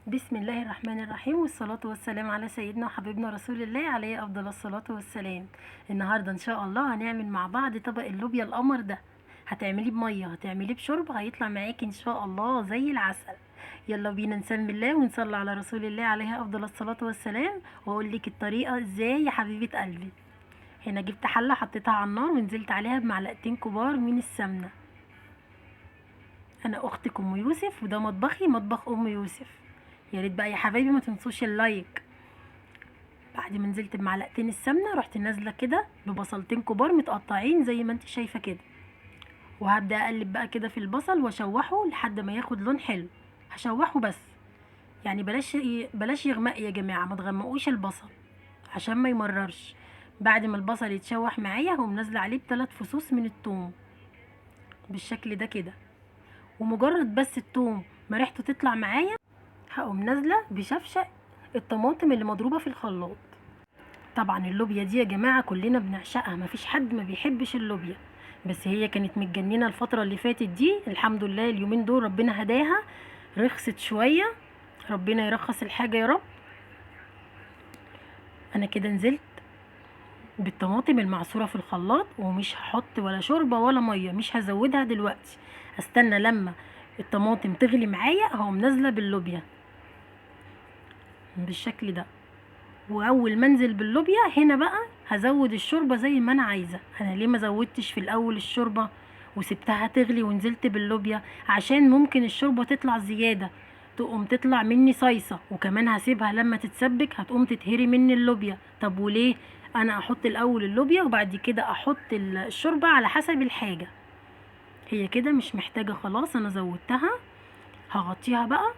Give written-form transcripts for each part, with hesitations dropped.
بسم الله الرحمن الرحيم، والصلاة والسلام على سيدنا وحبيبنا رسول الله عليه أفضل الصلاة والسلام. النهاردة إن شاء الله هنعمل مع بعض طبق اللوبيا القمر ده. هتعمليه بمية، هتعمليه بشرب، هيطلع معاكي إن شاء الله زي العسل. يلا بينا نسمي الله ونصلي على رسول الله عليه أفضل الصلاة والسلام، وأقول لك الطريقة إزاي يا حبيبة قلبي. هنا جبت حلة حطيتها على النار ونزلت عليها بمعلقتين كبار من السمنة. أنا أختك أم يوسف، وده مطبخي مطبخ أم يوسف. يا ريت بقى يا حبايبي ما تنسوش اللايك. بعد ما نزلت بمعلقتين السمنه رحت نازله كده ببصلتين كبار متقطعين زي ما انت شايفه كده، وهبدا اقلب بقى كده في البصل واشوحه لحد ما ياخد لون حلو. هشوحه بس، يعني بلاش يغمق يا جماعه، ما تغمقوش البصل عشان ما يمررش. بعد ما البصل يتشوح معايا هقوم نازله عليه ب3 فصوص من الثوم بالشكل ده كده. ومجرد بس الثوم ما ريحته تطلع معايا هقوم نازله بشفشق الطماطم اللي مضروبه في الخلاط. طبعا اللوبيا دي يا جماعه كلنا بنعشقها، مفيش حد ما بيحبش اللوبيا، بس هي كانت متجننه الفتره اللي فاتت دي. الحمد لله اليومين دول ربنا هداها، رخصت شويه. ربنا يرخص الحاجه يا رب. انا كده نزلت بالطماطم المعصوره في الخلاط، ومش هحط ولا شوربه ولا ميه، مش هزودها دلوقتي. استنى لما الطماطم تغلي معايا هقوم نازله باللوبيا بالشكل ده. واول ما انزل باللوبيا هنا بقى هزود الشوربه زي ما انا عايزه. انا ليه ما زودتش في الاول الشوربه وسبتها تغلي ونزلت باللوبيا؟ عشان ممكن الشوربه تطلع زياده، تقوم تطلع مني صيصه، وكمان هسيبها لما تتسبك هتقوم تتهري مني اللوبيا. طب وليه انا احط الاول اللوبيا وبعد كده احط الشوربه؟ على حسب الحاجه. هي كده مش محتاجه خلاص، انا زودتها. هغطيها بقى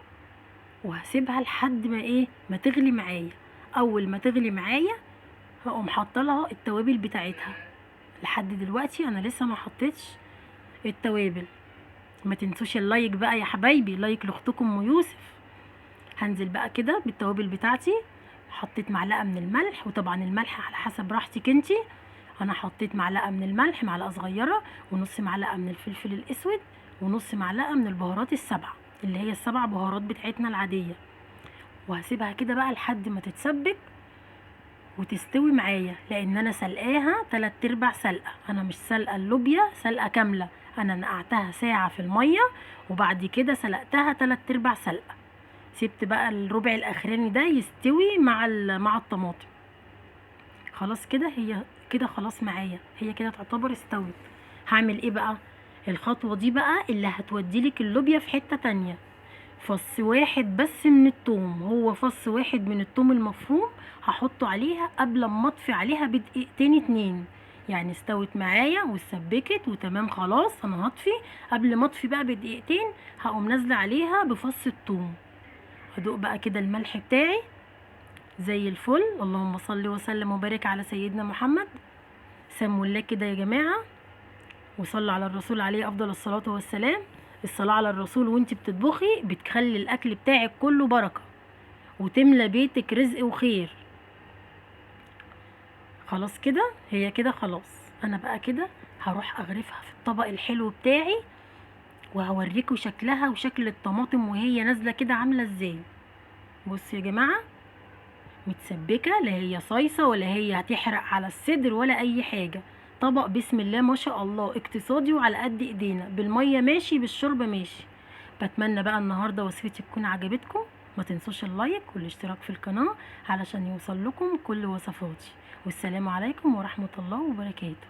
وهسيبها لحد ما ما تغلي معايا. اول ما تغلي معايا هقوم حاطه لها التوابل بتاعتها. لحد دلوقتي انا لسه ما حطيتش التوابل. ما تنسوش اللايك بقى يا حبايبي، لايك لاختكم ام يوسف. هنزل بقى كده بالتوابل بتاعتي. حطيت معلقه من الملح، وطبعا الملح على حسب راحتك انتي. انا حطيت معلقه من الملح، معلقه صغيره، ونص معلقه من الفلفل الاسود، ونص معلقه من البهارات السبعه اللي هي السبع بهارات بتاعتنا العاديه. وهسيبها كده بقى لحد ما تتسبك وتستوي معايا، لان انا سلقاها 3/4 سلقه. انا مش سلقه اللوبيا سلقه كامله، انا نقعتها ساعه في الميه وبعد كده سلقتها 3/4 سلقه. سبت بقى الربع الاخراني ده يستوي مع الطماطم. خلاص كده هي كده خلاص معايا، هي كده تعتبر استوت. هعمل ايه بقى؟ الخطوه دي بقى اللي هتوديلك اللوبيا في حته تانية. فص واحد بس من الثوم، هو فص واحد من الثوم المفروم هحطه عليها قبل ما اطفي عليها بدقيقتين 2. يعني استوت معايا واتسبكت وتمام خلاص. انا هطفي قبل ما اطفي بقى بدقيقتين، هقوم نازله عليها بفص الثوم. هدوق بقى كده الملح بتاعي زي الفل. اللهم صل وسلم وبارك على سيدنا محمد. سموا الله كده يا جماعه، وصلوا على الرسول عليه افضل الصلاه والسلام. الصلاه على الرسول وانت بتطبخي بتخلي الاكل بتاعك كله بركه، وتملى بيتك رزق وخير. خلاص كده هي كده خلاص. انا بقى كده هروح اغرفها في الطبق الحلو بتاعي، وهوريكم شكلها وشكل الطماطم وهي نازله كده عامله ازاي. بصوا يا جماعه، متسبكه، لا هي صيصه ولا هي هتحرق على الصدر ولا اي حاجه. طبق بسم الله ما شاء الله، اقتصادي وعلى قد ايدينا، بالميه ماشي بالشوربه ماشي. بتمنى بقى النهارده وصفتي تكون عجبتكم. ما تنسوش اللايك والاشتراك في القناه علشان يوصل لكم كل وصفاتي. والسلام عليكم ورحمه الله وبركاته.